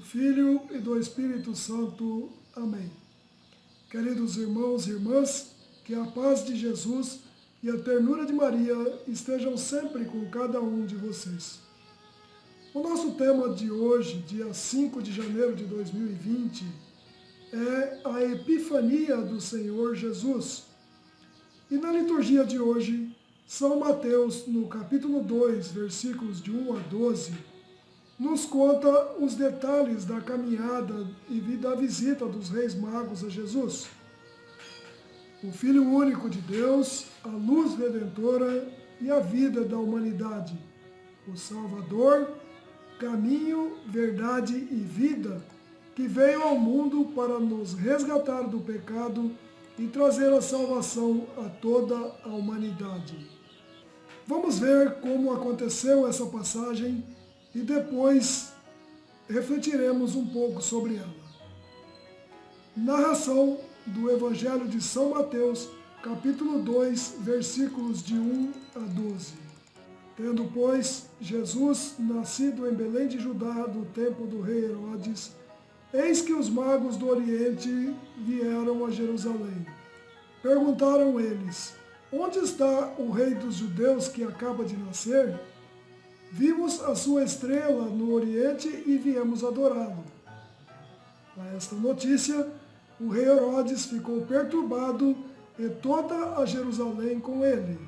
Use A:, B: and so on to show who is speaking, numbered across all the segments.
A: Filho e do Espírito Santo. Amém. Queridos irmãos e irmãs, que a paz de Jesus e a ternura de Maria estejam sempre com cada um de vocês. O nosso tema de hoje, dia 5 de janeiro de 2020, é a Epifania do Senhor Jesus. E na liturgia de hoje, São Mateus, no capítulo 2, versículos de 1 a 12, nos conta os detalhes da caminhada e da visita dos Reis Magos a Jesus. O Filho único de Deus, a luz redentora e a vida da humanidade, o Salvador, caminho, verdade e vida, que veio ao mundo para nos resgatar do pecado e trazer a salvação a toda a humanidade. Vamos ver como aconteceu essa passagem e depois refletiremos um pouco sobre ela. Narração do Evangelho de São Mateus, capítulo 2, versículos de 1 a 12. Tendo, pois, Jesus nascido em Belém de Judá, do tempo do rei Herodes, eis que os magos do Oriente vieram a Jerusalém. Perguntaram eles: onde está o rei dos judeus que acaba de nascer? Vimos a sua estrela no Oriente e viemos adorá-lo. A esta notícia, o rei Herodes ficou perturbado e toda a Jerusalém com ele.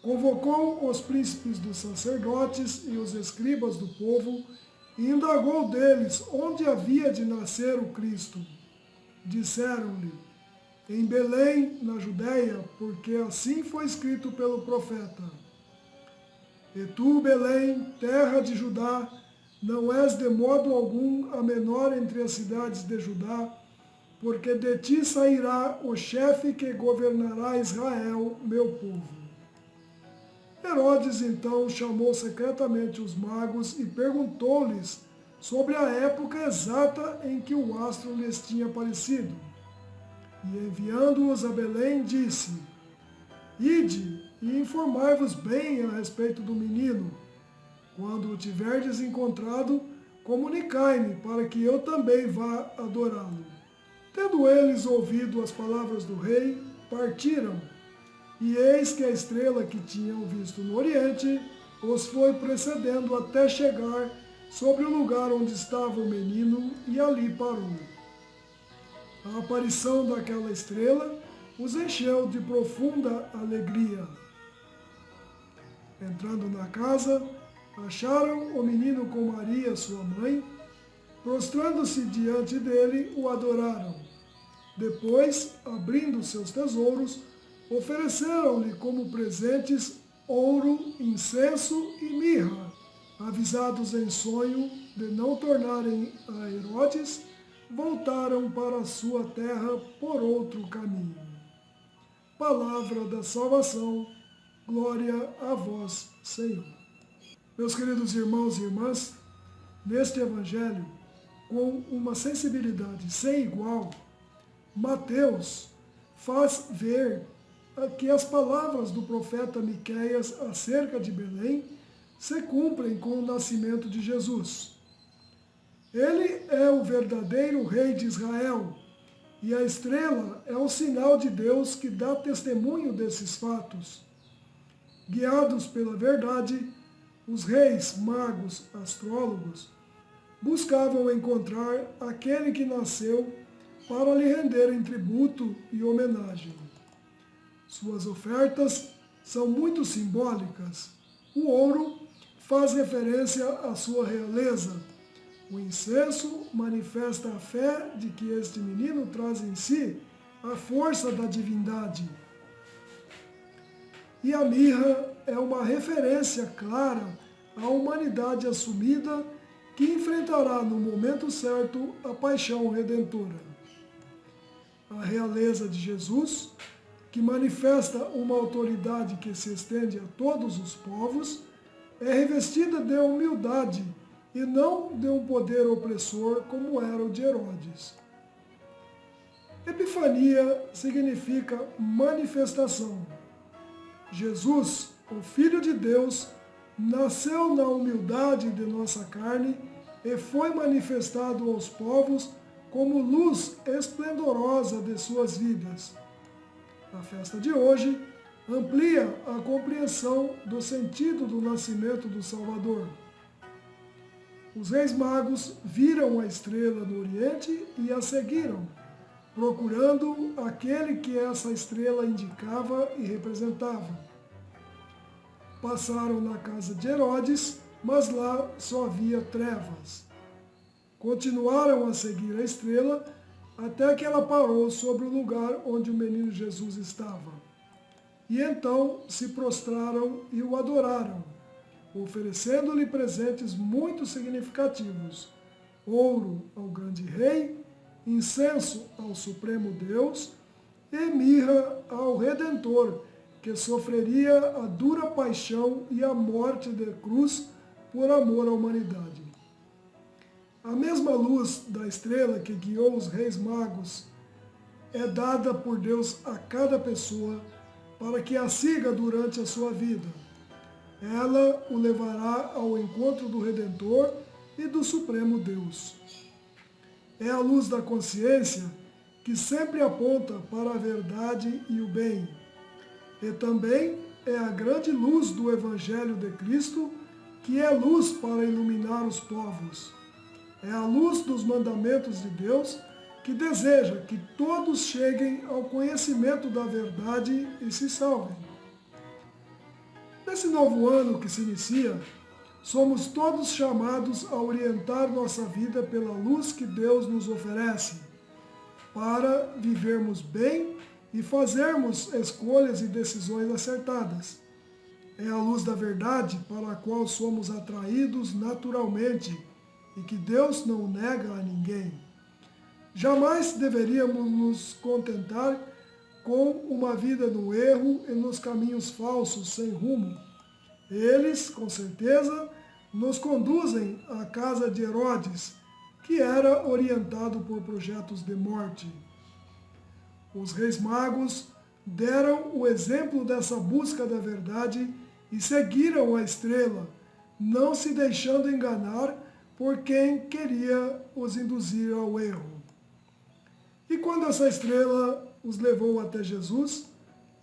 A: Convocou os príncipes dos sacerdotes e os escribas do povo e indagou deles onde havia de nascer o Cristo. Disseram-lhe: em Belém, na Judéia, porque assim foi escrito pelo profeta. E tu, Belém, terra de Judá, não és de modo algum a menor entre as cidades de Judá, porque de ti sairá o chefe que governará Israel, meu povo. Herodes então chamou secretamente os magos e perguntou-lhes sobre a época exata em que o astro lhes tinha aparecido. E enviando-os a Belém, disse: ide e informai-vos bem a respeito do menino. Quando o tiverdes encontrado, comunicai-me, para que eu também vá adorá-lo. Tendo eles ouvido as palavras do rei, partiram. E eis que a estrela que tinham visto no Oriente os foi precedendo até chegar sobre o lugar onde estava o menino, e ali parou. A aparição daquela estrela os encheu de profunda alegria. Entrando na casa, acharam o menino com Maria, sua mãe. Prostrando-se diante dele, o adoraram. Depois, abrindo seus tesouros, ofereceram-lhe como presentes ouro, incenso e mirra. Avisados em sonho de não tornarem a Herodes, voltaram para a sua terra por outro caminho. Palavra da salvação. Glória a vós, Senhor. Meus queridos irmãos e irmãs, neste Evangelho, com uma sensibilidade sem igual, Mateus faz ver que as palavras do profeta Miqueias acerca de Belém se cumprem com o nascimento de Jesus. Ele é o verdadeiro rei de Israel, e a estrela é um sinal de Deus que dá testemunho desses fatos. Guiados pela verdade, os reis, magos, astrólogos, buscavam encontrar aquele que nasceu para lhe renderem tributo e homenagem. Suas ofertas são muito simbólicas. O ouro faz referência à sua realeza. O incenso manifesta a fé de que este menino traz em si a força da divindade. E a mirra é uma referência clara à humanidade assumida que enfrentará no momento certo a paixão redentora. A realeza de Jesus, que manifesta uma autoridade que se estende a todos os povos, é revestida de humildade e não de um poder opressor como era o de Herodes. Epifania significa manifestação. Jesus, o Filho de Deus, nasceu na humildade de nossa carne e foi manifestado aos povos como luz esplendorosa de suas vidas. A festa de hoje amplia a compreensão do sentido do nascimento do Salvador. Os reis magos viram a estrela no Oriente e a seguiram, procurando aquele que essa estrela indicava e representava. Passaram na casa de Herodes, mas lá só havia trevas. Continuaram a seguir a estrela até que ela parou sobre o lugar onde o menino Jesus estava. E então se prostraram e o adoraram, oferecendo-lhe presentes muito significativos: ouro ao grande rei, incenso ao supremo Deus e mirra ao Redentor, que sofreria a dura paixão e a morte de cruz por amor à humanidade. A mesma luz da estrela que guiou os reis magos é dada por Deus a cada pessoa para que a siga durante a sua vida. Ela o levará ao encontro do Redentor e do Supremo Deus. É a luz da consciência que sempre aponta para a verdade e o bem. E também é a grande luz do Evangelho de Cristo, que é luz para iluminar os povos. É a luz dos mandamentos de Deus, que deseja que todos cheguem ao conhecimento da verdade e se salvem. Nesse novo ano que se inicia, somos todos chamados a orientar nossa vida pela luz que Deus nos oferece, para vivermos bem e fazermos escolhas e decisões acertadas. É a luz da verdade para a qual somos atraídos naturalmente e que Deus não nega a ninguém. Jamais deveríamos nos contentar com uma vida no erro e nos caminhos falsos sem rumo. Eles, com certeza, nos conduzem à casa de Herodes, que era orientado por projetos de morte. Os reis magos deram o exemplo dessa busca da verdade e seguiram a estrela, não se deixando enganar por quem queria os induzir ao erro. E quando essa estrela os levou até Jesus,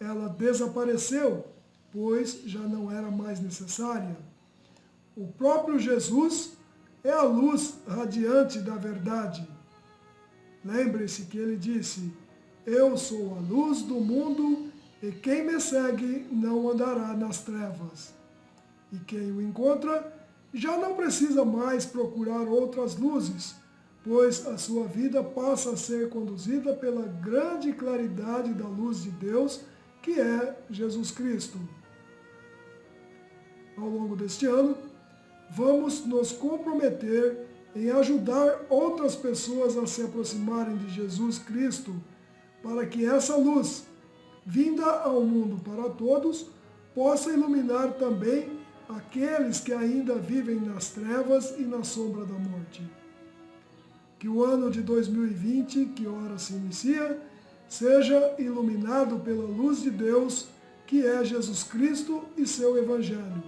A: ela desapareceu, pois já não era mais necessária. O próprio Jesus é a luz radiante da verdade. Lembre-se que ele disse: eu sou a luz do mundo e quem me segue não andará nas trevas. E quem o encontra já não precisa mais procurar outras luzes, pois a sua vida passa a ser conduzida pela grande claridade da luz de Deus, que é Jesus Cristo. Ao longo deste ano, vamos nos comprometer em ajudar outras pessoas a se aproximarem de Jesus Cristo, para que essa luz, vinda ao mundo para todos, possa iluminar também aqueles que ainda vivem nas trevas e na sombra da morte. Que o ano de 2020, que ora se inicia, seja iluminado pela luz de Deus, que é Jesus Cristo e seu Evangelho.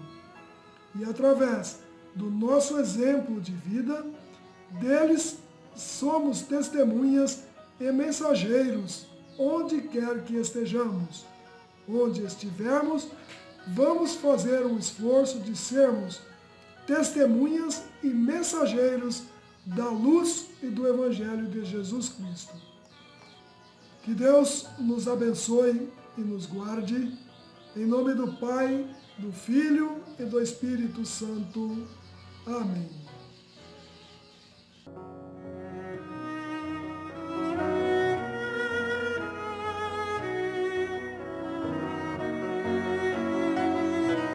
A: E através do nosso exemplo de vida, deles somos testemunhas e mensageiros, onde quer que estejamos. Onde estivermos, vamos fazer um esforço de sermos testemunhas e mensageiros da luz e do Evangelho de Jesus Cristo. Que Deus nos abençoe e nos guarde, em nome do Pai, do Filho e do Espírito Santo. Amém.